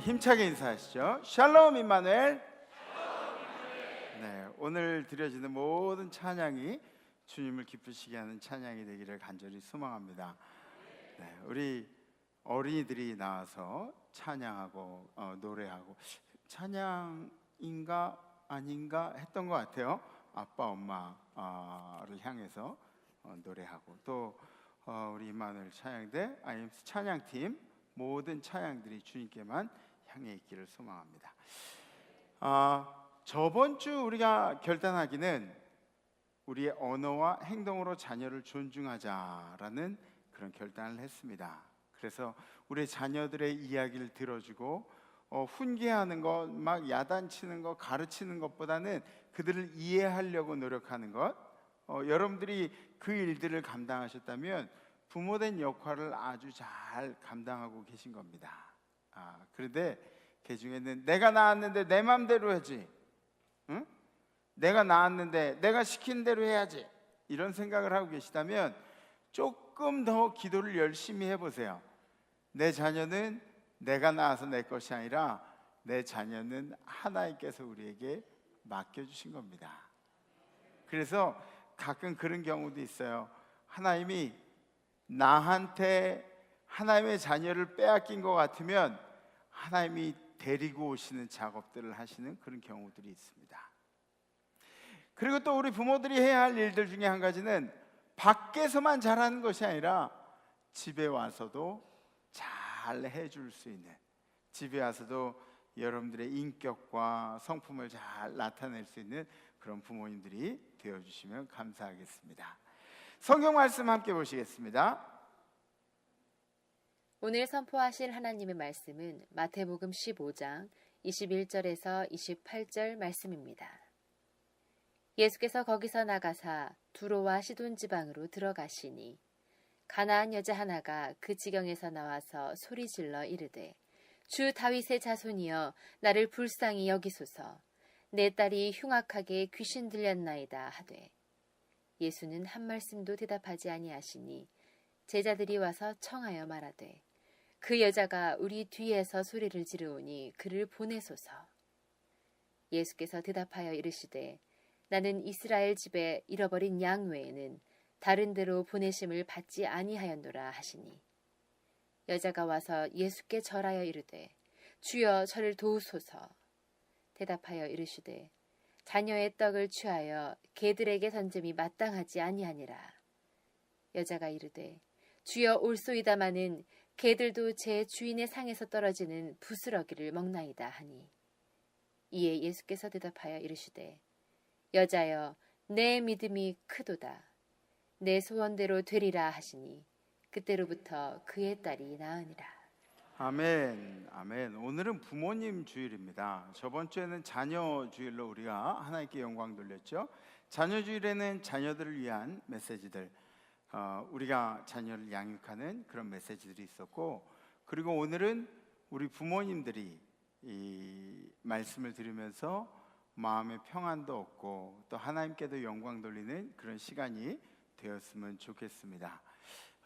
힘차게 인사하시죠. 샬롬 임마누엘. 네, 오늘 드려지는 모든 찬양이 주님을 기쁘시게 하는 찬양이 되기를 간절히 소망합니다. 네, 우리 어린이들이 나와서 찬양하고 노래하고, 찬양인가 아닌가 했던 것 같아요. 아빠 엄마를 향해서 노래하고, 또 우리 임마누엘 찬양대 IMC 찬양팀 모든 찬양들이 주님께만 향해 있기를 소망합니다. 저번 주 우리가 결단하기는 우리의 언어와 행동으로 자녀를 존중하자라는 그런 결단을 했습니다. 그래서 우리 자녀들의 이야기를 들어주고 훈계하는 것, 막 야단치는 것, 가르치는 것보다는 그들을 이해하려고 노력하는 것, 여러분들이 그 일들을 감당하셨다면 부모된 역할을 아주 잘 감당하고 계신 겁니다. 그런데 그 중에는 내가 낳았는데 내 맘대로 하지, 응? 내가 낳았는데 내가 시킨 대로 해야지, 이런 생각을 하고 계시다면 조금 더 기도를 열심히 해보세요. 내 자녀는 내가 낳아서 내 것이 아니라 내 자녀는 하나님께서 우리에게 맡겨주신 겁니다. 그래서 가끔 그런 경우도 있어요. 하나님이 나한테 하나님의 자녀를 빼앗긴 것 같으면 하나님이 데리고 오시는 작업들을 하시는 그런 경우들이 있습니다. 그리고 또 우리 부모들이 해야 할 일들 중에 한 가지는 밖에서만 잘하는 것이 아니라 집에 와서도 잘 해줄 수 있는, 집에 와서도 여러분들의 인격과 성품을 잘 나타낼 수 있는 그런 부모님들이 되어주시면 감사하겠습니다. 성경 말씀 함께 보시겠습니다. 오늘 선포하실 하나님의 말씀은 마태복음 15장 21절에서 28절 말씀입니다. 예수께서 거기서 나가사 두로와 시돈 지방으로 들어가시니 가나안 여자 하나가 그 지경에서 나와서 소리질러 이르되 주 다윗의 자손이여 나를 불쌍히 여기소서, 내 딸이 흉악하게 귀신 들렸나이다 하되 예수는 한 말씀도 대답하지 아니하시니 제자들이 와서 청하여 말하되 그 여자가 우리 뒤에서 소리를 지르오니 그를 보내소서. 예수께서 대답하여 이르시되 나는 이스라엘 집에 잃어버린 양 외에는 다른 데로 보내심을 받지 아니하였노라 하시니 여자가 와서 예수께 절하여 이르되 주여 저를 도우소서. 대답하여 이르시되 자녀의 떡을 취하여 개들에게 던짐이 마땅하지 아니하니라. 여자가 이르되 주여 올소이다마는 개들도 제 주인의 상에서 떨어지는 부스러기를 먹나이다 하니 이에 예수께서 대답하여 이르시되 여자여 내 믿음이 크도다, 내 소원대로 되리라 하시니 그때로부터 그의 딸이 나으니라. 아멘, 아멘. 오늘은 부모님 주일입니다. 저번 주에는 자녀 주일로 우리가 하나님께 영광 돌렸죠. 자녀 주일에는 자녀들을 위한 메시지들, 우리가 자녀를 양육하는 그런 메시지들이 있었고, 그리고 오늘은 우리 부모님들이 이 말씀을 들으면서 마음의 평안도 얻고 또 하나님께도 영광 돌리는 그런 시간이 되었으면 좋겠습니다.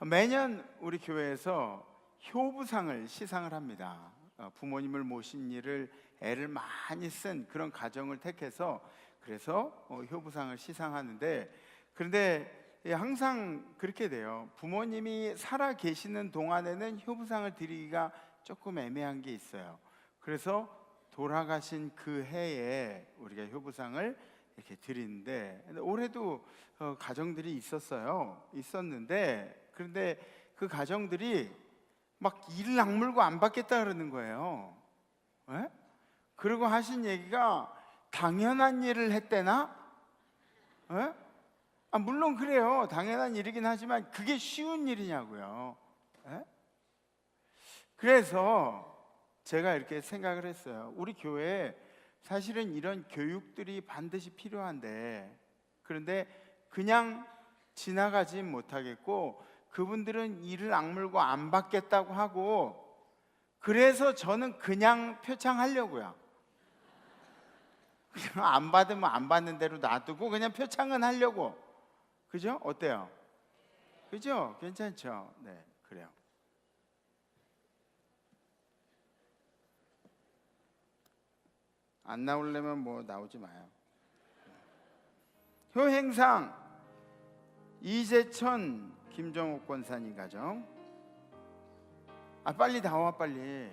매년 우리 교회에서 효부상을 시상을 합니다. 부모님을 모신 일을 애를 많이 쓴 그런 가정을 택해서 그래서 효부상을 시상하는데, 그런데 항상 그렇게 돼요. 부모님이 살아 계시는 동안에는 효부상을 드리기가 조금 애매한 게 있어요. 그래서 돌아가신 그 해에 우리가 효부상을 이렇게 드리는데, 올해도 가정들이 있었는데, 그런데 그 가정들이 막 이를 악물고 안 받겠다 그러는 거예요. 에? 그리고 하신 얘기가 당연한 일을 했대나? 에? 물론 그래요. 당연한 일이긴 하지만 그게 쉬운 일이냐고요. 에? 그래서 제가 이렇게 생각을 했어요. 우리 교회에 사실은 이런 교육들이 반드시 필요한데, 그런데 그냥 지나가지 못하겠고 그분들은 이를 악물고 안 받겠다고 하고, 그래서 저는 그냥 표창하려고요. 그냥 안 받으면 안 받는 대로 놔두고 그냥 표창은 하려고. 그죠? 어때요? 그죠? 괜찮죠? 네, 그래요. 안 나오려면 뭐 나오지 마요. 효행상 이재천 김정옥 권사님 가정. 빨리 나와 빨리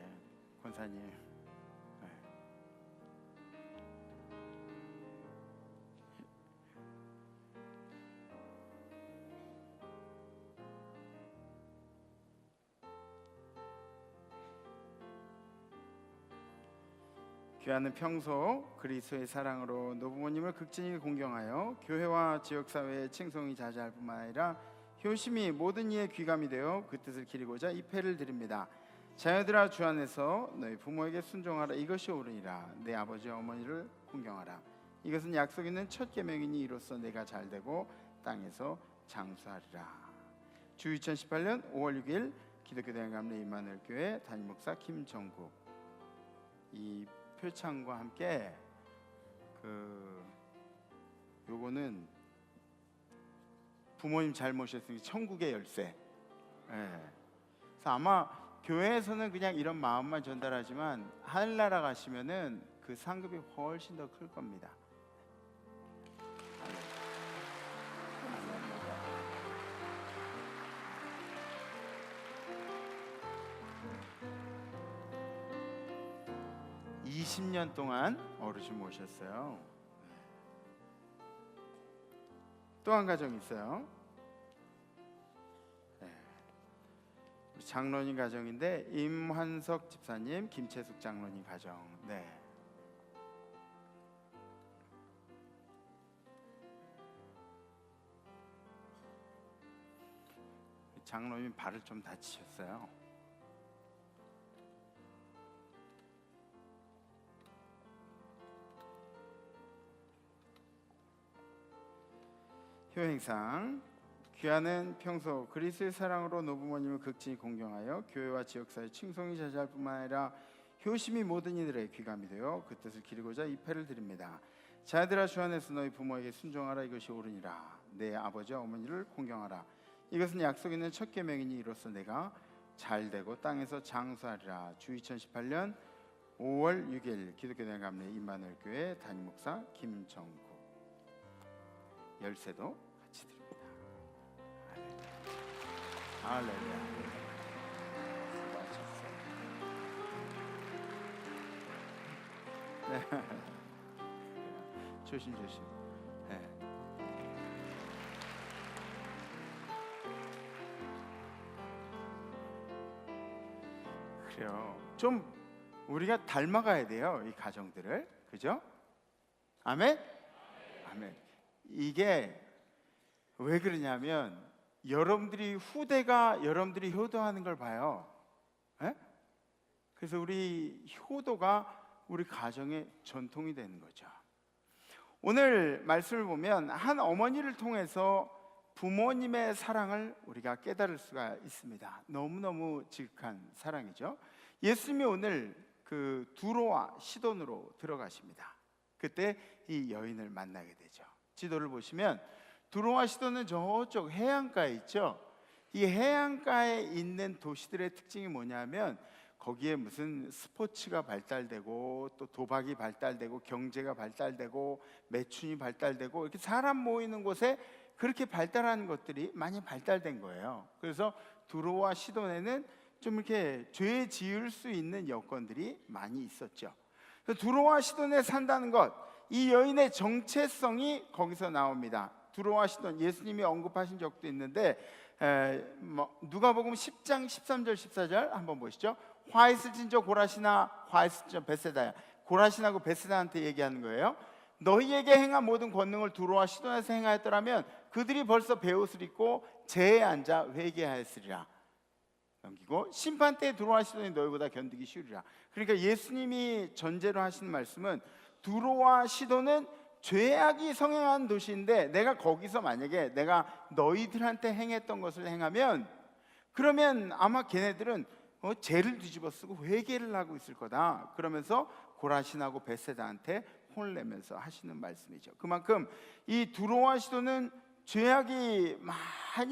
권사님. 네. 귀하는 평소 그리스도의 사랑으로 노부모님을 극진히 공경하여 교회와 지역사회의 칭송이 자자할 뿐만 아니라 효심이 모든 이의 귀감이 되어 그 뜻을 기리고자 이 패를 드립니다. 자녀들아 주 안에서 너희 부모에게 순종하라. 이것이 옳으니라. 내 아버지와 어머니를 공경하라. 이것은 약속 있는 첫 계명이니 이로써 내가 잘되고 땅에서 장수하리라. 주 2018년 5월 6일 기독교 대한감리 임마누엘 교회 담임 목사 김정국. 이 표창과 함께 요거는 부모님 잘 모셨으니 천국의 열쇠. 예. 그래서 아마 교회에서는 그냥 이런 마음만 전달하지만 하늘나라 가시면은 그 상급이 훨씬 더 클 겁니다. 아멘. 20년 동안 어르신 모셨어요. 또 한 가정 있어요. 우리 장로님 가정인데 임환석 집사님, 김채숙 장로님 가정. 네. 장로님 발을 좀 다치셨어요. 효행상 귀하는 평소 그리스도의 사랑으로 노부모님을 극진히 공경하여 교회와 지역사회 칭송이 자자할 뿐만 아니라 효심이 모든 이들의 귀감이 되어 그 뜻을 기리고자 이 패를 드립니다. 자녀들아 주 안에서 너희 부모에게 순종하라. 이것이 옳으니라. 내 아버지와 어머니를 공경하라. 이것은 약속 있는 첫 계명이니 이로써 내가 잘되고 땅에서 장수하리라. 주 2018년 5월 6일 기독교 대한감리 임마누엘 교회 담임 목사 김정국. 열쇠도 같이 드립니다. 할렐루야. 수고하셨어요. 네. 조심조심. 네. 그래요. 좀 우리가 닮아가야 돼요. 이 가정들을. 그죠? 아멘? 아멘. 이게 왜 그러냐면 여러분들이 후대가 여러분들이 효도하는 걸 봐요. 에? 그래서 우리 효도가 우리 가정의 전통이 되는 거죠. 오늘 말씀을 보면 한 어머니를 통해서 부모님의 사랑을 우리가 깨달을 수가 있습니다. 너무너무 지극한 사랑이죠. 예수님이 오늘 그 두로와 시돈으로 들어가십니다. 그때 이 여인을 만나게 되죠. 지도를 보시면 두로와 시돈은 저쪽 해안가에 있죠. 이 해안가에 있는 도시들의 특징이 뭐냐면 거기에 무슨 스포츠가 발달되고 또 도박이 발달되고 경제가 발달되고 매춘이 발달되고 이렇게 사람 모이는 곳에 그렇게 발달하는 것들이 많이 발달된 거예요. 그래서 두로와 시돈에는 좀 이렇게 죄 지을 수 있는 여건들이 많이 있었죠. 그래서 두로와 시돈에 산다는 것, 이 여인의 정체성이 거기서 나옵니다. 두로와 시돈, 예수님이 언급하신 적도 있는데 누가복음 10장 13절 14절 한번 보시죠. 화 있을 진저 고라시나 화 있을 진저 베세다야. 고라신하고 베세다한테 얘기하는 거예요. 너희에게 행한 모든 권능을 두로와 시돈에서 행하였더라면 그들이 벌써 베옷을 입고 제에 앉아 회개하였으리라. 넘기고 심판 때에 두로와 시돈이 너희보다 견디기 쉬우리라. 그러니까 예수님이 전제로 하시는 말씀은 두로와 시돈은 죄악이 성행한 도시인데 내가 거기서 만약에 내가 너희들한테 행했던 것을 행하면 그러면 아마 걔네들은 죄를 뒤집어 쓰고 회개를 하고 있을 거다. 그러면서 고라신하고 베세다한테 혼을 내면서 하시는 말씀이죠. 그만큼 이 두로와 시돈은 죄악이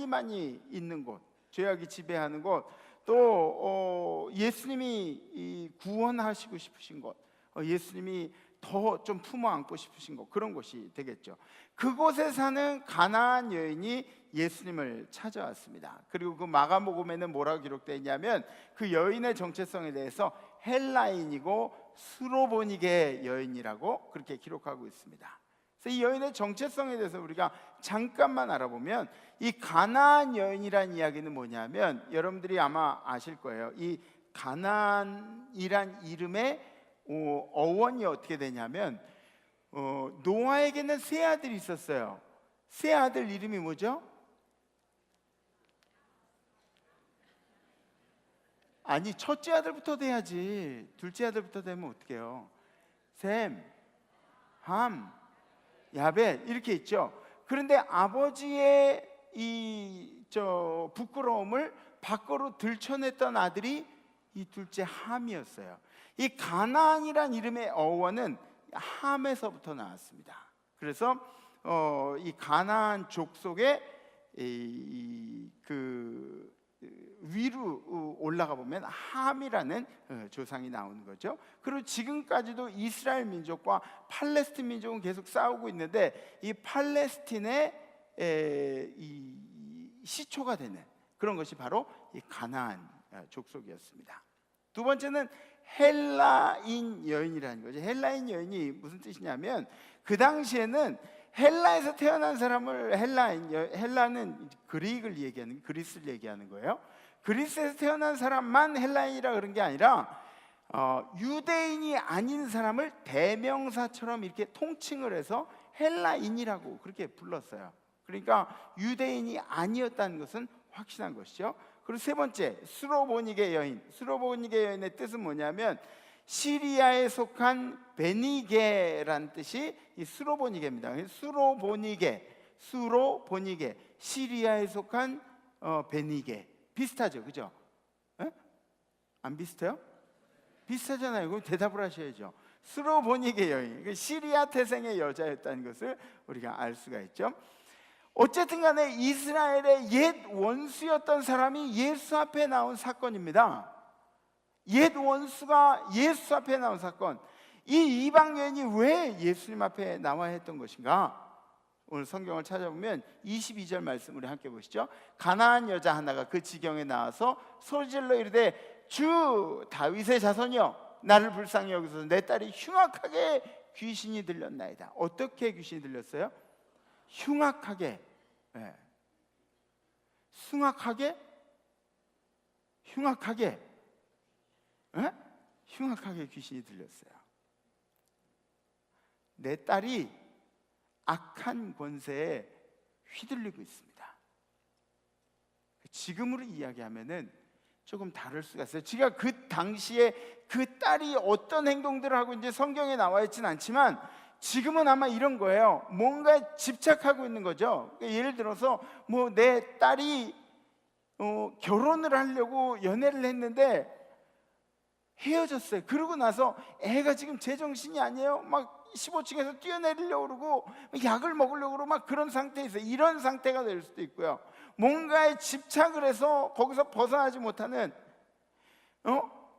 많이 있는 곳, 죄악이 지배하는 곳, 또 예수님이 구원하시고 싶으신 곳, 예수님이 더 좀 품어 안고 싶으신 곳, 그런 곳이 되겠죠. 그곳에 사는 가나안 여인이 예수님을 찾아왔습니다. 그리고 그 마가복음에는 뭐라고 기록되어 있냐면 그 여인의 정체성에 대해서 헬라인이고 수로보니게 여인이라고 그렇게 기록하고 있습니다. 그래서 이 여인의 정체성에 대해서 우리가 잠깐만 알아보면, 이 가나안 여인이란 이야기는 뭐냐면, 여러분들이 아마 아실 거예요. 이 가나안이란 이름의 어원이 어떻게 되냐면, 노아에게는 세 아들이 있었어요. 세 아들 이름이 뭐죠? 아니, 첫째 아들부터 돼야지. 둘째 아들부터 되면 어떡해요? 셈, 함, 야벳 이렇게 있죠. 그런데 아버지의 부끄러움을 밖으로 들춰냈던 아들이 이 둘째 함이었어요. 이 가나안이란 이름의 어원은 함에서부터 나왔습니다. 그래서 이 가나안 족속의 그 위로 올라가 보면 함이라는 조상이 나오는 거죠. 그리고 지금까지도 이스라엘 민족과 팔레스틴 민족은 계속 싸우고 있는데, 이 팔레스틴의 이 시초가 되는 그런 것이 바로 이 가나안 족속이었습니다. 두 번째는 헬라인 여인이라는 거죠. 헬라인 여인이 무슨 뜻이냐면, 그 당시에는 헬라에서 태어난 사람을 헬라는 그릭을 얘기하는, 그리스를 얘기하는 거예요. 그리스에서 태어난 사람만 헬라인이라 그런 게 아니라 유대인이 아닌 사람을 대명사처럼 이렇게 통칭을 해서 헬라인이라고 그렇게 불렀어요. 그러니까 유대인이 아니었다는 것은 확실한 것이죠. 그리고 세 번째, 수로보니게 여인. 수로보니게 여인의 뜻은 뭐냐면, 시리아에 속한 베니게란 뜻이 이 수로보니게입니다. 수로보니게, 시리아에 속한 베니게. 비슷하죠, 그죠? 에? 안 비슷해요? 비슷하잖아요. 그럼 대답을 하셔야죠. 수로보니게 여인, 시리아 태생의 여자였다는 것을 우리가 알 수가 있죠. 어쨌든 간에 이스라엘의 옛 원수였던 사람이 예수 앞에 나온 사건입니다. 옛 원수가 예수 앞에 나온 사건. 이 이방 여인이 왜 예수님 앞에 나와야 했던 것인가? 오늘 성경을 찾아보면 22절 말씀 우리 함께 보시죠. 가나안 여자 하나가 그 지경에 나와서 소리질러 이르되, 주 다윗의 자손이여, 나를 불쌍히 여기소서. 내 딸이 흉악하게 귀신이 들렸나이다. 어떻게 귀신이 들렸어요? 흉악하게, 흉악하게, 흉악하게 귀신이 들렸어요. 내 딸이 악한 권세에 휘둘리고 있습니다. 지금으로 이야기하면은 조금 다를 수가 있어요. 제가 그 당시에 그 딸이 어떤 행동들을 하고 이제 성경에 나와 있지는 않지만, 지금은 아마 이런 거예요. 뭔가 집착하고 있는 거죠. 예를 들어서 뭐 내 딸이 결혼을 하려고 연애를 했는데 헤어졌어요. 그러고 나서 애가 지금 제정신이 아니에요. 막 15층에서 뛰어내리려고 그러고 약을 먹으려고 그러고 막 그런 상태에 있어요. 이런 상태가 될 수도 있고요. 뭔가에 집착을 해서 거기서 벗어나지 못하는,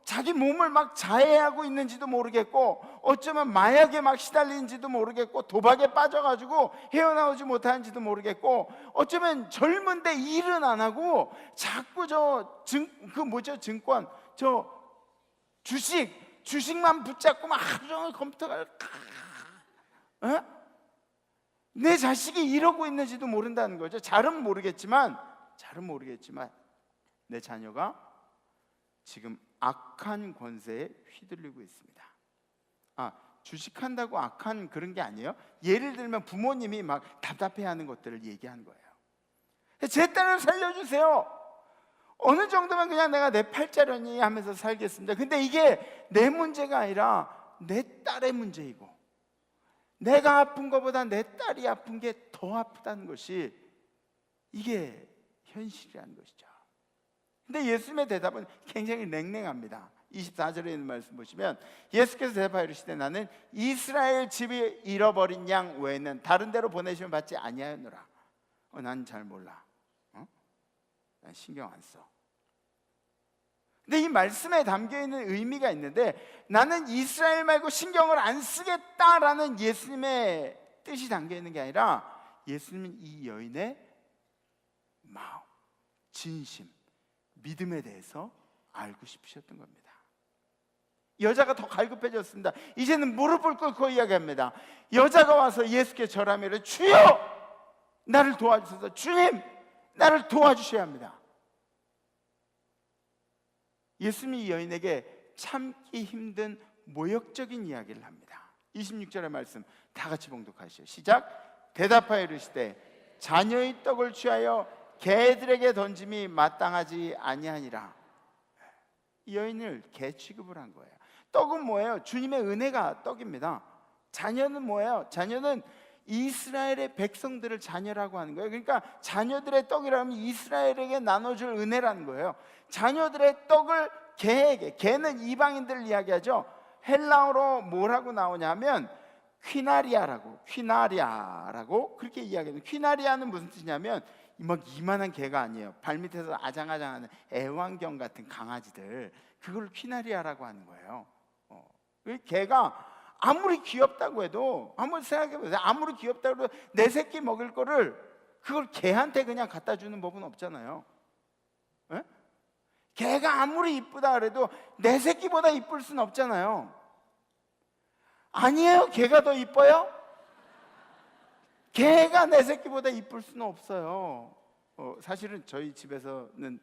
자기 몸을 막 자해하고 있는지도 모르겠고, 어쩌면 마약에 막 시달리는지도 모르겠고, 도박에 빠져가지고 헤어나오지 못하는지도 모르겠고, 어쩌면 젊은데 일은 안 하고 자꾸 증권, 주식만 붙잡고 막 하루 종일 컴퓨터가 내 자식이 이러고 있는지도 모른다는 거죠. 잘은 모르겠지만 내 자녀가 지금 악한 권세에 휘둘리고 있습니다. 주식한다고 악한 그런 게 아니에요. 예를 들면 부모님이 막 답답해하는 것들을 얘기하는 거예요. 제 딸을 살려주세요. 어느 정도면 그냥 내가 내 팔자려니 하면서 살겠습니다. 근데 이게 내 문제가 아니라 내 딸의 문제이고, 내가 아픈 것보다 내 딸이 아픈 게 더 아프다는 것이, 이게 현실이라는 것이죠. 근데 예수님의 대답은 굉장히 냉랭합니다. 24절에 있는 말씀 보시면, 예수께서 대답하여 이르시되, 나는 이스라엘 집이 잃어버린 양 외에는 다른 데로 보내시면 받지 아니하였노라. 난 잘 몰라. 난 신경 안 써. 근데 이 말씀에 담겨 있는 의미가 있는데, 나는 이스라엘 말고 신경을 안 쓰겠다라는 예수님의 뜻이 담겨 있는 게 아니라 예수님은 이 여인의 마음, 진심, 믿음에 대해서 알고 싶으셨던 겁니다. 여자가 더 갈급해졌습니다. 이제는 무릎을 꿇고 이야기합니다. 여자가 와서 예수께 절하며 주여 나를 도와주소서, 주님 나를 도와주셔야 합니다. 예수님이 이 여인에게 참기 힘든 모욕적인 이야기를 합니다. 26절의 말씀 다 같이 봉독하시죠. 시작. 대답하여 이르시되 자녀의 떡을 취하여 개들에게 던짐이 마땅하지 아니하니라. 이 여인을 개 취급을 한 거예요. 떡은 뭐예요? 주님의 은혜가 떡입니다. 자녀는 뭐예요? 자녀는 이스라엘의 백성들을 자녀라고 하는 거예요. 그러니까 자녀들의 떡이라면 이스라엘에게 나눠줄 은혜라는 거예요. 자녀들의 떡을 개에게, 개는 이방인들을 이야기하죠. 헬라어로 뭐라고 나오냐면 퀴나리아라고 그렇게 이야기해요. 퀴나리아는 무슨 뜻이냐면 막 이만한 개가 아니에요. 발밑에서 아장아장하는 애완견 같은 강아지들, 그걸 퀴나리아라고 하는 거예요. 개가 아무리 귀엽다고 해도, 한번 생각해보세요. 아무리 귀엽다고 해도 내 새끼 먹을 거를 그걸 개한테 그냥 갖다 주는 법은 없잖아요. 에? 개가 아무리 이쁘다 그래도 내 새끼보다 이쁠 수는 없잖아요. 아니에요? 개가 더 이뻐요? 개가 내 새끼보다 이쁠 수는 없어요. 사실은 저희 집에서는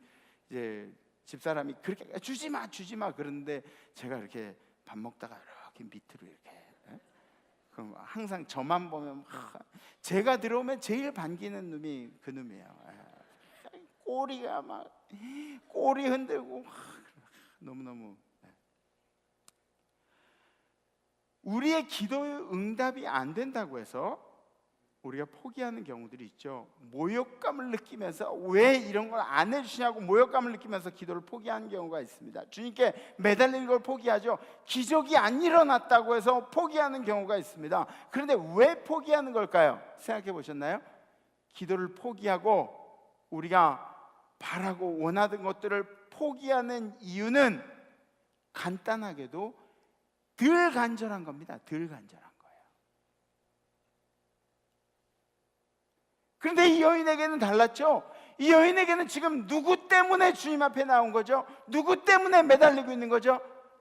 이제 집사람이 그렇게 주지 마 그러는데 제가 이렇게 밥 먹다가 이렇게 밑으로 이렇게, 그럼 항상 저만 보면 제가 들어오면 제일 반기는 놈이 그 놈이에요. 꼬리가 막 꼬리 흔들고 너무너무. 우리의 기도의 응답이 안 된다고 해서 우리가 포기하는 경우들이 있죠. 모욕감을 느끼면서 왜 이런 걸 안 해주시냐고 모욕감을 느끼면서 기도를 포기하는 경우가 있습니다. 주님께 매달리는 걸 포기하죠. 기적이 안 일어났다고 해서 포기하는 경우가 있습니다. 그런데 왜 포기하는 걸까요? 생각해 보셨나요? 기도를 포기하고 우리가 바라고 원하던 것들을 포기하는 이유는 간단하게도 덜 간절한 겁니다. 덜 간절한 거예요. 그런데 이 여인에게는 달랐죠. 이 여인에게는 지금 누구 때문에 주님 앞에 나온 거죠? 누구 때문에 매달리고 있는 거죠?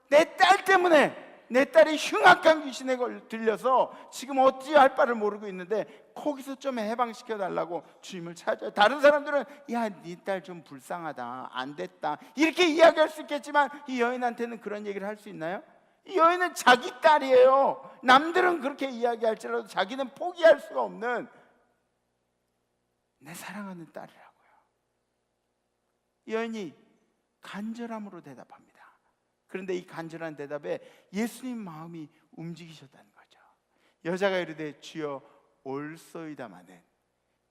내 딸 때문에. 내 딸이 흉악한 귀신에 들려서 지금 어찌할 바를 모르고 있는데 거기서 좀 해방시켜 달라고 주님을 찾아요. 다른 사람들은 야, 네 딸 좀 불쌍하다, 안 됐다, 이렇게 이야기할 수 있겠지만 이 여인한테는 그런 얘기를 할 수 있나요? 이 여인은 자기 딸이에요. 남들은 그렇게 이야기할지라도 자기는 포기할 수가 없는 내 사랑하는 딸이라고요. 이 여인이 간절함으로 대답합니다. 그런데 이 간절한 대답에 예수님 마음이 움직이셨다는 거죠. 여자가 이르되 주여 올소이다마는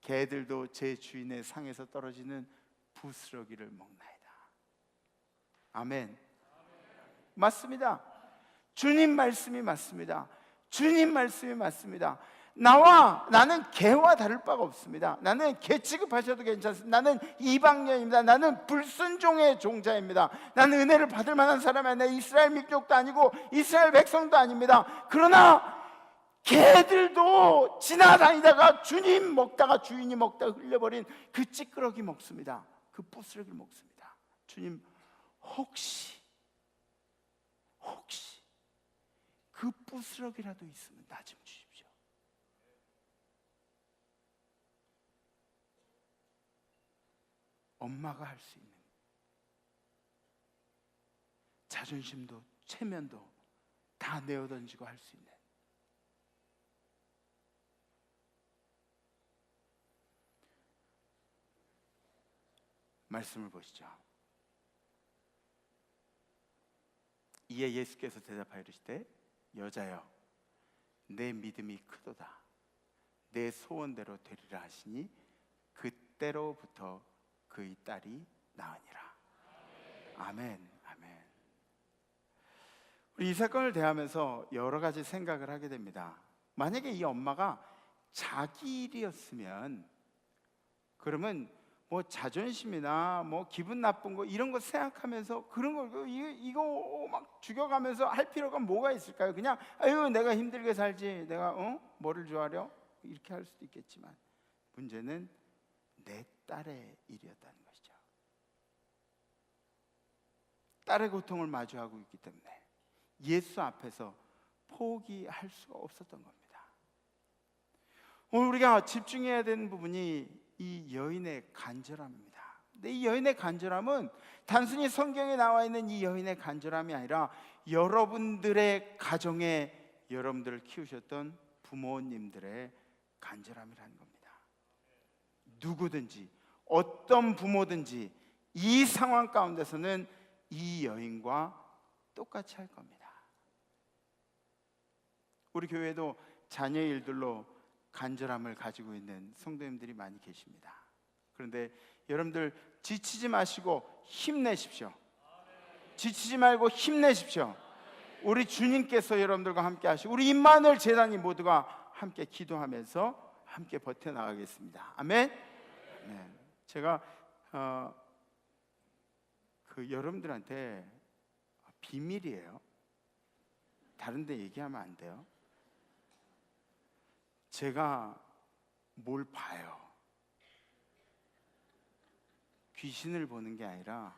개들도 제 주인의 상에서 떨어지는 부스러기를 먹나이다. 아멘. 맞습니다. 주님 말씀이 맞습니다. 주님 말씀이 맞습니다. 나는 개와 다를 바가 없습니다. 나는 개 취급하셔도 괜찮습니다. 나는 이방인입니다. 나는 불순종의 종자입니다. 나는 은혜를 받을 만한 사람이 아니라 이스라엘 민족도 아니고 이스라엘 백성도 아닙니다. 그러나 개들도 지나다니다가 주님 먹다가 주인이 먹다가 흘려버린 그 찌끄러기 먹습니다. 그 부스러기를 먹습니다. 주님 혹시 그 부스러기라도 있으면 나 좀 주십시오. 엄마가 할 수 있는 자존심도 체면도 다 내어던지고 할 수 있는 말씀을 보시죠. 이에 예수께서 대답하여 이르시되 여자여 내 믿음이 크도다. 내 소원대로 되리라 하시니 그때로부터 그의 딸이 나으니라. 아멘. 아멘. 우리 이 사건을 대하면서 여러 가지 생각을 하게 됩니다. 만약에 이 엄마가 자기 일이었으면 그러면 뭐 자존심이나 뭐 기분 나쁜 거 이런 거 생각하면서 그런 거 이거 막 죽여가면서 할 필요가 뭐가 있을까요? 그냥 아유 내가 힘들게 살지 내가 뭐를 좋아하려 이렇게 할 수도 있겠지만 문제는 내 딸의 일이었다는 것이죠. 딸의 고통을 마주하고 있기 때문에 예수 앞에서 포기할 수가 없었던 겁니다. 오늘 우리가 집중해야 되는 부분이 이 여인의 간절함입니다. 근데 이 여인의 간절함은 단순히 성경에 나와 있는 이 여인의 간절함이 아니라 여러분들의 가정에 여러분들을 키우셨던 부모님들의 간절함이라는 겁니다. 누구든지 어떤 부모든지 이 상황 가운데서는 이 여인과 똑같이 할 겁니다. 우리 교회도 자녀 일들로 간절함을 가지고 있는 성도님들이 많이 계십니다. 그런데 여러분들 지치지 마시고 힘내십시오. 지치지 말고 힘내십시오. 우리 주님께서 여러분들과 함께 하시고 우리 임마누엘 재단이 모두가 함께 기도하면서 함께 버텨나가겠습니다. 아멘. 네. 제가 여러분들한테 비밀이에요. 다른 데 얘기하면 안 돼요. 제가 뭘 봐요. 귀신을 보는 게 아니라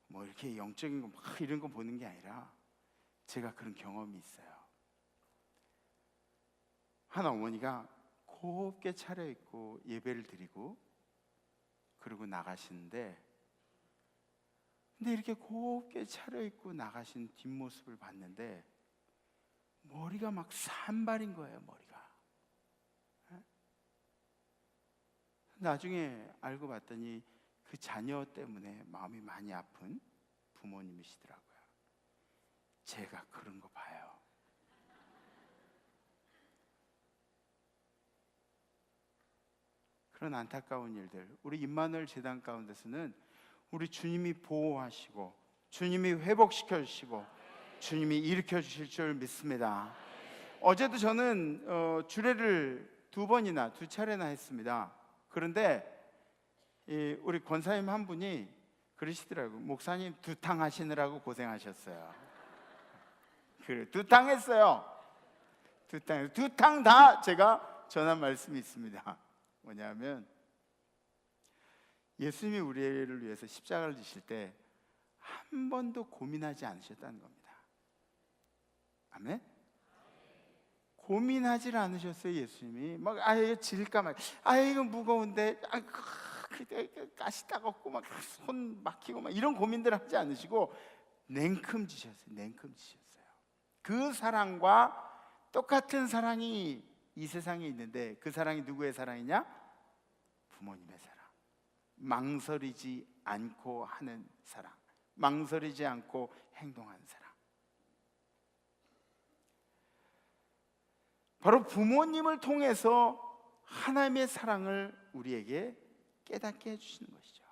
뭐 이렇게 영적인 거 막 이런 거 보는 게 아니라 제가 그런 경험이 있어요. 한 어머니가 곱게 차려입고 예배를 드리고 그러고 나가시는데 근데 이렇게 곱게 차려입고 나가신 뒷모습을 봤는데 머리가 막 산발인 거예요. 머리가. 나중에 알고 봤더니 그 자녀 때문에 마음이 많이 아픈 부모님이시더라고요. 제가 그런 거 봐요. 그런 안타까운 일들, 우리 임마누엘 재단 가운데서는 우리 주님이 보호하시고 주님이 회복시켜 주시고 주님이 일으켜 주실 줄 믿습니다. 어제도 저는 주례를 두 차례나 했습니다. 그런데 우리 권사님 한 분이 그러시더라고요. 목사님 두탕 하시느라고 고생하셨어요. 그래, 두탕 했어요. 두탕 다 제가 전한 말씀이 있습니다. 뭐냐면 예수님이 우리를 위해서 십자가를 지실 때 한 번도 고민하지 않으셨다는 겁니다. 아멘? 고민하지 않으셨어요. 예수님이 막 이거 질까 말 이거 무거운데 가시 따갑고 막 손 막히고 막 이런 고민들 하지 않으시고 냉큼지셨어요. 그 사랑과 똑같은 사랑이 이 세상에 있는데 그 사랑이 누구의 사랑이냐? 부모님의 사랑. 망설이지 않고 하는 사랑, 망설이지 않고 행동하는 사랑. 바로 부모님을 통해서 하나님의 사랑을 우리에게 깨닫게 해주시는 것이죠.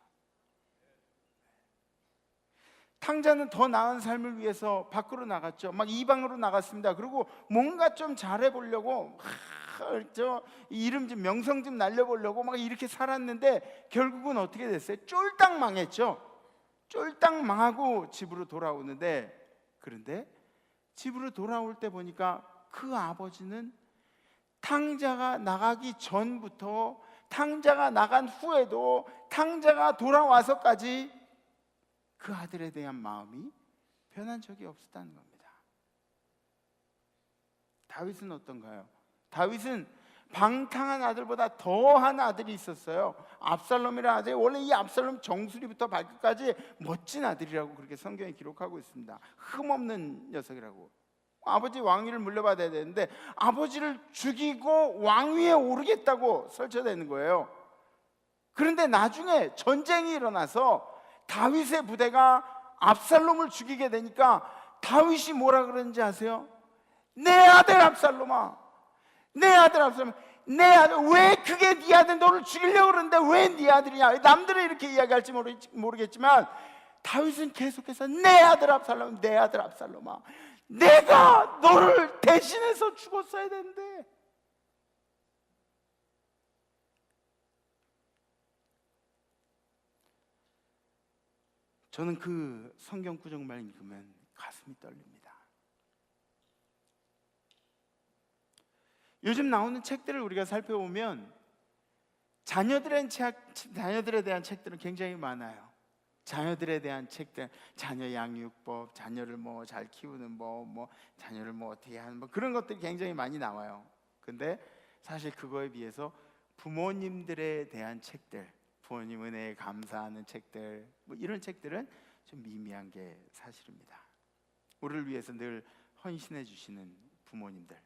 탕자는 더 나은 삶을 위해서 밖으로 나갔죠. 막 이방으로 나갔습니다. 그리고 뭔가 좀 잘해보려고 이름 좀 명성 좀 날려보려고 막 이렇게 살았는데 결국은 어떻게 됐어요? 쫄딱 망했죠. 쫄딱 망하고 집으로 돌아오는데, 그런데 집으로 돌아올 때 보니까 그 아버지는 탕자가 나가기 전부터, 탕자가 나간 후에도, 탕자가 돌아와서까지 그 아들에 대한 마음이 변한 적이 없었다는 겁니다. 다윗은 어떤가요? 다윗은 방탕한 아들보다 더한 아들이 있었어요. 압살롬이라는 아들이, 원래 이 압살롬 정수리부터 발끝까지 멋진 아들이라고 그렇게 성경에 기록하고 있습니다. 흠없는 녀석이라고. 아버지 왕위를 물려받아야 되는데 아버지를 죽이고 왕위에 오르겠다고 설쳐대는 거예요. 그런데 나중에 전쟁이 일어나서 다윗의 부대가 압살롬을 죽이게 되니까 다윗이 뭐라 그러는지 아세요? 내 아들 압살롬아, 내 아들 압살롬, 내 아들, 왜 그게 네 아들, 너를 죽이려고 그러는데 왜 네 아들이냐. 남들은 이렇게 이야기할지 모르겠지만 다윗은 계속해서 내 아들 압살롬, 내 아들 압살롬아, 내가 너를 대신해서 죽었어야 되는데. 저는 그 성경 구절만 읽으면 가슴이 떨립니다. 요즘 나오는 책들을 우리가 살펴보면 자녀들에 대한 책들은 굉장히 많아요. 자녀들에 대한 책들, 자녀 양육법, 자녀를 뭐 잘 키우는 법, 뭐 자녀를 뭐 어떻게 하는 뭐 그런 것들이 굉장히 많이 나와요. 근데 사실 그거에 비해서 부모님들에 대한 책들, 부모님 은혜에 감사하는 책들, 뭐 이런 책들은 좀 미미한 게 사실입니다. 우리를 위해서 늘 헌신해 주시는 부모님들,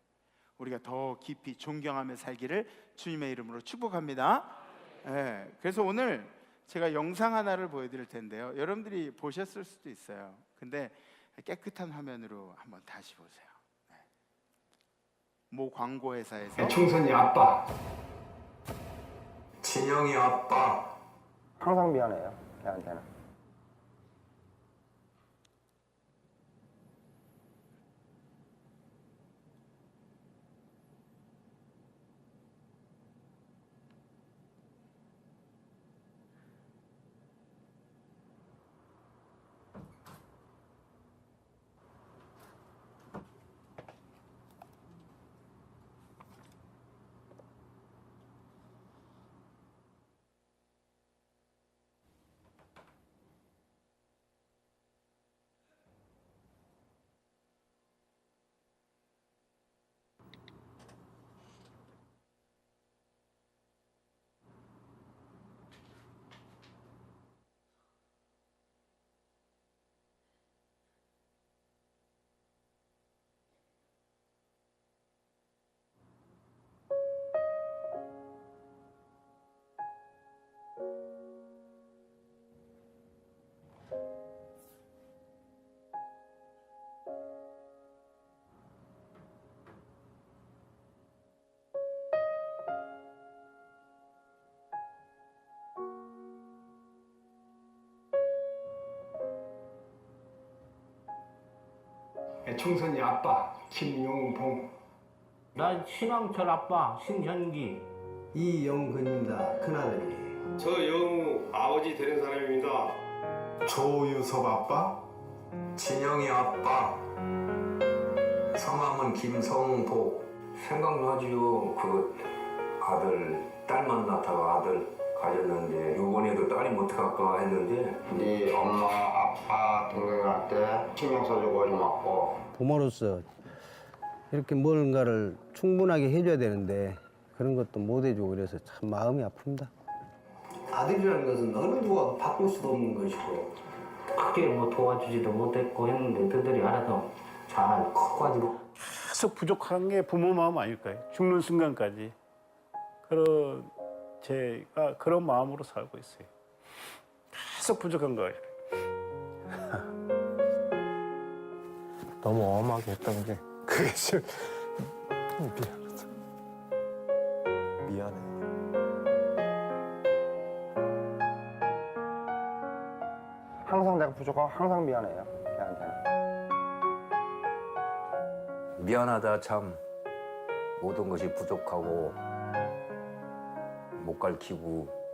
우리가 더 깊이 존경하며 살기를 주님의 이름으로 축복합니다. 네, 그래서 오늘 제가 영상 하나를 보여드릴 텐데요. 여러분들이 보셨을 수도 있어요. 근데 깨끗한 화면으로 한번 다시 보세요. 네. 모 광고 회사에서 충선이 아빠, 진영이 아빠. 항상 미안해요, 걔한테는. 충선이 아빠, 김용봉. 나 신왕철 아빠 신현기. 이영근입니다. 큰아들이. 저 영우 아버지 되는 사람입니다. 조유섭 아빠. 진영이 아빠. 성함은 김성복. 생각나지요. 그 아들, 딸 만났다가 아들 가졌는데 이번에도 딸이 못할까 했는데 네 엄마, 아빠, 동생한테 신경 써주고 고맙고. 부모로서 이렇게 뭔가를 충분하게 해줘야 되는데 그런 것도 못 해주고 그래서 참 마음이 아픕니다. 아들이라는 것은 어느 누가 바꿀 수도 없는 것이고 크게 뭐 도와주지도 못했고 했는데 그들이 알아서 잘 커가지고. 계속 부족한 게 부모 마음 아닐까요? 죽는 순간까지 그런 제가 그런 마음으로 살고 있어요. 계속 부족한 거예요. 너무 엄하게 했던 게 그게 좀 미안하다. 미안해. 항상 내가 부족하고 항상 미안해요, 걔한테는. 미안하다 참. 모든 것이 부족하고 못 가르치고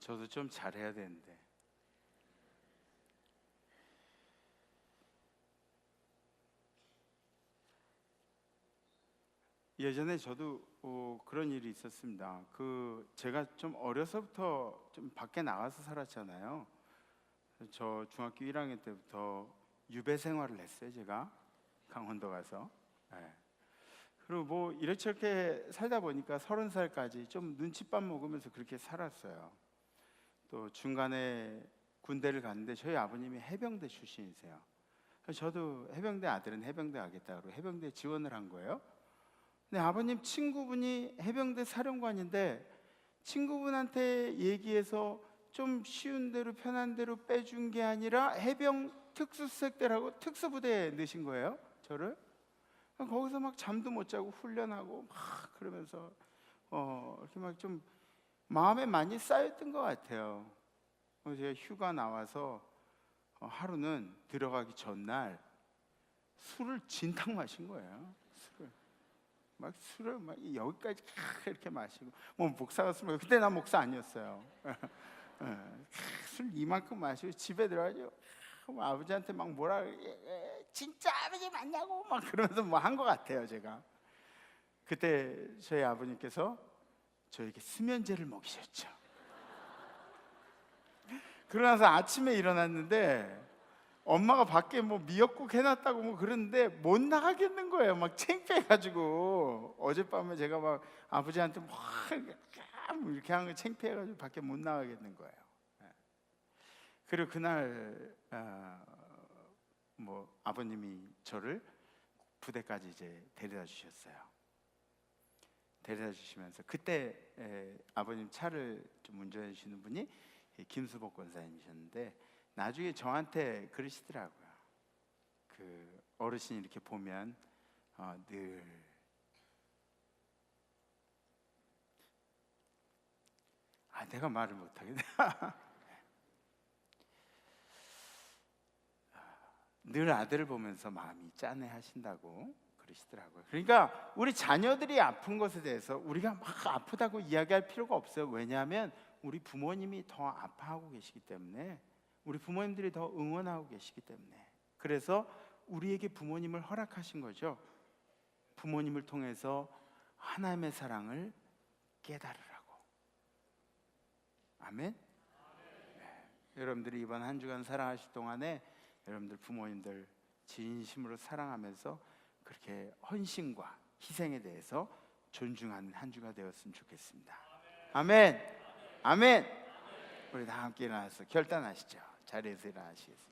저도 좀 잘해야 되는데 예전에 저도 그런 일이 있었습니다. 제가 좀 어려서부터 좀 밖에 나가서 살았잖아요. 저 중학교 1학년 때부터 유배 생활을 했어요. 제가 강원도 가서. 네. 그리고 뭐 이렇게 살다 보니까 30살까지 좀 눈칫밥 먹으면서 그렇게 살았어요. 또 중간에 군대를 갔는데 저희 아버님이 해병대 출신이세요. 저도 해병대 아들은 해병대 가겠다고 해병대 지원을 한 거예요. 근데 아버님 친구분이 해병대 사령관인데 친구분한테 얘기해서 좀 쉬운 대로 편한 대로 빼준 게 아니라 해병 특수색대라고 특수부대에 넣으신 거예요. 저를. 거기서 막 잠도 못 자고 훈련하고 막 그러면서 이렇게 막 좀 마음에 많이 쌓였던 것 같아요. 제가 휴가 나와서 하루는 들어가기 전날 술을 진탕 마신 거예요. 술을 막 여기까지 이렇게 마시고 뭐 목사가 술 마시고 그때 난 목사 아니었어요. 술 이만큼 마시고 집에 들어가죠. 아버지한테 막 뭐라 진짜 아버지 맞냐고 막 그러면서 뭐 한 것 같아요. 제가 그때 저희 아버님께서 저에게 수면제를 먹이셨죠. 그러고 나서 아침에 일어났는데 엄마가 밖에 뭐 미역국 해놨다고 뭐 그러는데 못 나가겠는 거예요. 막 창피해가지고 어젯밤에 제가 막 아버지한테 막 이렇게 하는 거 창피해가지고 밖에 못 나가겠는 거예요. 그리고 그날 뭐 아버님이 저를 부대까지 이제 데려다 주셨어요. 데려다 주시면서 그때 아버님 차를 좀 운전해 주시는 분이 김수복 권사님이셨는데 나중에 저한테 그러시더라고요. 그 어르신이 이렇게 보면 늘 내가 말을 못하겠네. 늘 아들을 보면서 마음이 짠해하신다고 그러시더라고요. 그러니까 우리 자녀들이 아픈 것에 대해서 우리가 막 아프다고 이야기할 필요가 없어요. 왜냐하면 우리 부모님이 더 아파하고 계시기 때문에, 우리 부모님들이 더 응원하고 계시기 때문에. 그래서 우리에게 부모님을 허락하신 거죠. 부모님을 통해서 하나님의 사랑을 깨달으라고. 아멘. 네. 여러분들이 이번 한 주간 사랑하실 동안에 여러분들 부모님들 진심으로 사랑하면서 그렇게 헌신과 희생에 대해서 존중하는 한 주가 되었으면 좋겠습니다. 아멘. 아멘. 우리 다 함께 일어나서 결단하시죠. 자리에서 일어나시겠습니다.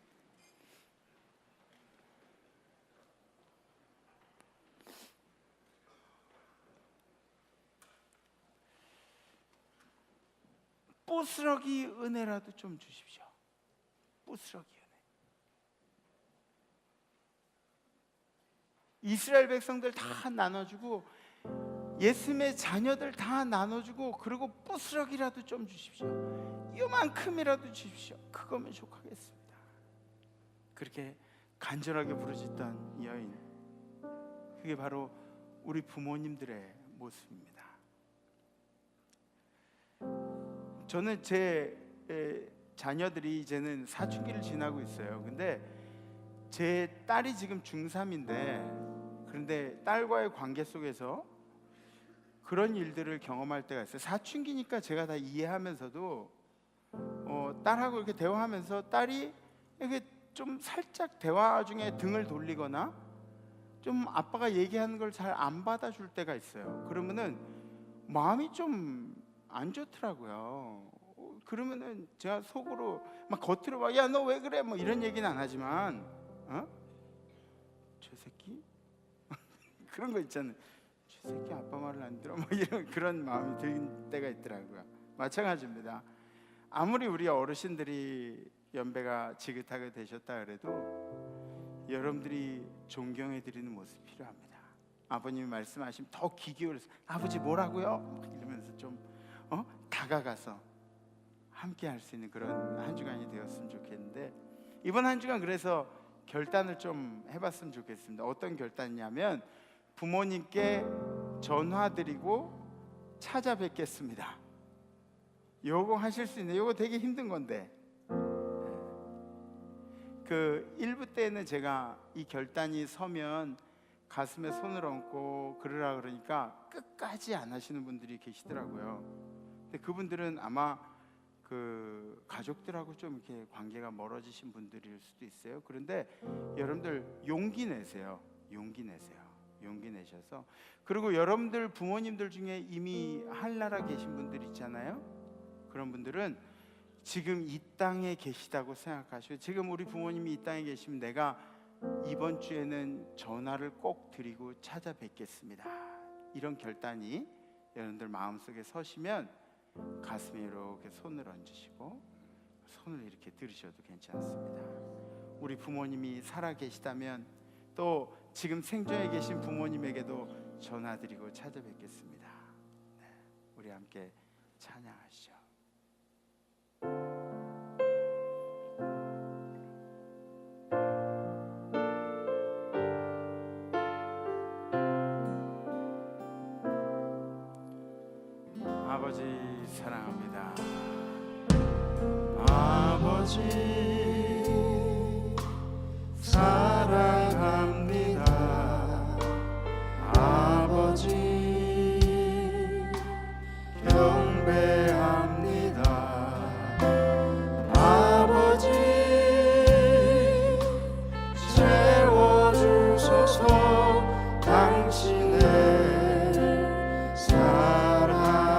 뽀스러기 은혜라도 좀 주십시오. 뽀스러기 은혜. 이스라엘 백성들 다 나눠주고 예수님의 자녀들 다 나눠주고 그리고 뽀스러기라도 좀 주십시오. 요만큼이라도 주십시오. 그거면 족하겠습니다. 그렇게 간절하게 부르짖던 이 여인, 그게 바로 우리 부모님들의 모습입니다. 저는 제 자녀들이 이제는 사춘기를 지나고 있어요. 근데 제 딸이 지금 중3인데 그런데 딸과의 관계 속에서 그런 일들을 경험할 때가 있어요. 사춘기니까 제가 다 이해하면서도 딸하고 이렇게 대화하면서 딸이 이렇게 좀 살짝 대화 중에 등을 돌리거나 좀 아빠가 얘기하는 걸 잘 안 받아줄 때가 있어요. 그러면은 마음이 좀 안 좋더라고요. 그러면은 제가 속으로 막 겉으로 막 야 너 왜 그래 뭐 이런 얘기는 안 하지만 저 새끼 그런 거 있잖아요. 저 새끼 아빠 말을 안 들어 뭐 이런 그런 마음이 들 때가 있더라고요. 마찬가지입니다. 아무리 우리 어르신들이 연배가 지긋하게 되셨다 그래도 여러분들이 존경해 드리는 모습이 필요합니다. 아버님이 말씀하시면 더 귀 기울여서 아버지 뭐라고요? 이러면서 좀 다가가서 함께 할 수 있는 그런 한 주간이 되었으면 좋겠는데, 이번 한 주간 그래서 결단을 좀 해봤으면 좋겠습니다. 어떤 결단이냐면 부모님께 전화드리고 찾아뵙겠습니다. 요거 하실 수 있는, 요거 되게 힘든 건데 그 1부 때는 제가 이 결단이 서면 가슴에 손을 얹고 그러라 그러니까 끝까지 안 하시는 분들이 계시더라고요. 근데 그분들은 아마 그 가족들하고 좀 이렇게 관계가 멀어지신 분들일 수도 있어요. 그런데 여러분들 용기 내세요. 용기 내세요. 용기 내셔서, 그리고 여러분들 부모님들 중에 이미 한나라 계신 분들 있잖아요. 그런 분들은 지금 이 땅에 계시다고 생각하시고, 지금 우리 부모님이 이 땅에 계시면 내가 이번 주에는 전화를 꼭 드리고 찾아뵙겠습니다, 이런 결단이 여러분들 마음속에 서시면 가슴에 이렇게 손을 얹으시고 손을 이렇게 들으셔도 괜찮습니다. 우리 부모님이 살아 계시다면 또 지금 생존에 계신 부모님에게도 전화드리고 찾아뵙겠습니다. 네, 우리 함께 찬양하시죠. 아버지 사랑합니다. 아버지 사랑합니다. 아버지 경배합니다. 아버지 채워주소서 당신의 사랑으로.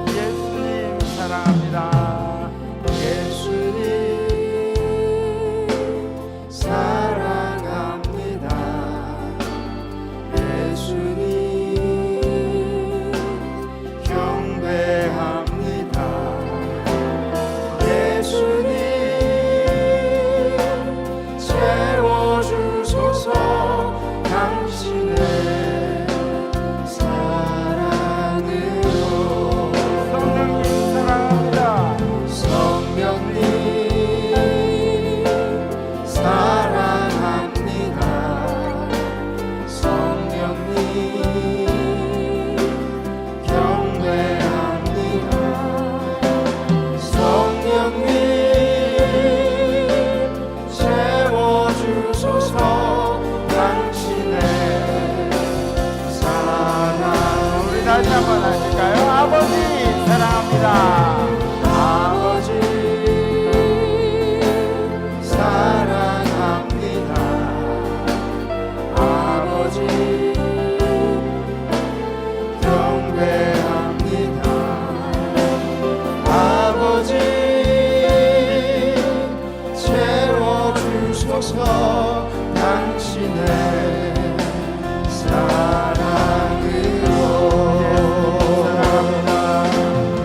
예수님 사랑합니다. 예수님 사랑합니다. 예수님 경배합니다. 예수님 채워주소서 당신의 사랑으로. 성령님 사랑합니다. 성령님 사랑합니다. 성령님 경배합니다. 성령님 채워주소서 당신의 사랑. 우리 다시 한번 하실까요? 아버지 사랑합니다. 아버지 사랑합니다. 아버지 경배합니다. 아버지 채워주소서 당신의 사랑으로.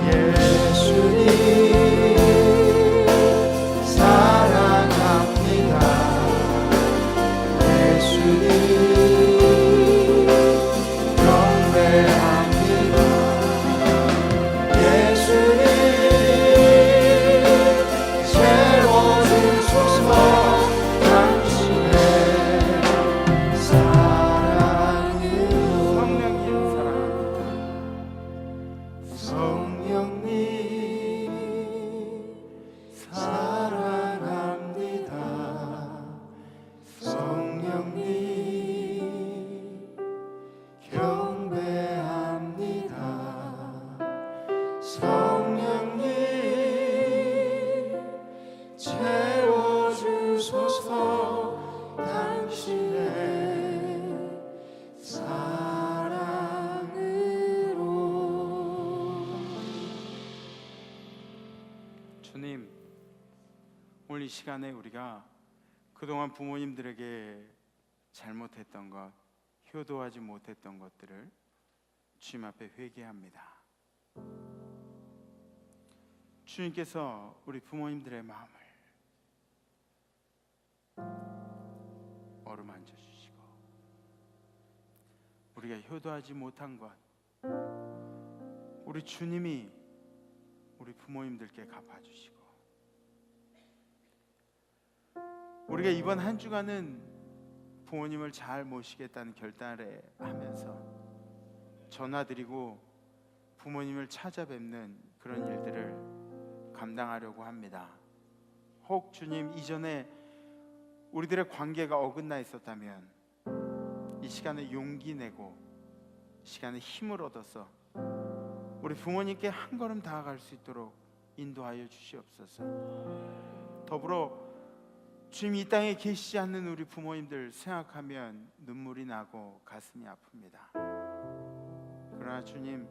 예수님 사랑합니다. 예수님 경배합니다. 예수님 채워주소서 당신의 사랑으로. 성령님 사랑합니다. 성령님 경배합니다. 성령님 채워주소서 당신의 사랑으로. 주님, 오늘 이 시간에 우리가 그동안 부모님들에게 잘못했던 것, 효도하지 못했던 것들을 주님 앞에 회개합니다. 주님께서 우리 부모님들의 마음을 어루만져 주시고, 우리가 효도하지 못한 것, 우리 주님이 우리 부모님들께 갚아주시고, 우리가 이번 한 주간은 부모님을 잘 모시겠다는 결단을 하면서 전화드리고 부모님을 찾아뵙는 그런 일들을 감당하려고 합니다. 혹 주님 이전에 우리들의 관계가 어긋나 있었다면 이 시간에 용기 내고 이 시간에 힘을 얻어서 우리 부모님께 한 걸음 다가갈 수 있도록 인도하여 주시옵소서. 더불어 주님 이 땅에 계시지 않는 우리 부모님들 생각하면 눈물이 나고 가슴이 아픕니다. 그러나 주님,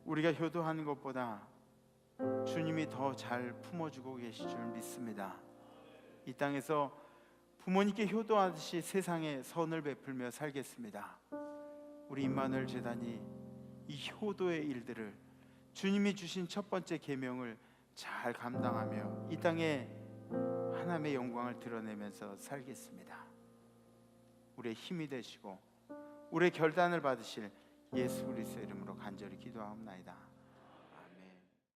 우리가 효도하는 것보다 주님이 더 잘 품어주고 계실 줄 믿습니다. 이 땅에서 부모님께 효도하듯이 세상에 선을 베풀며 살겠습니다. 우리 임마누엘 재단이 이 효도의 일들을 주님이 주신 첫 번째 계명을 잘 감당하며 이 땅에 하나님의 영광을 드러내면서 살겠습니다. 우리의 힘이 되시고 우리의 결단을 받으실 예수 그리스도의 이름으로 간절히 기도하옵나이다.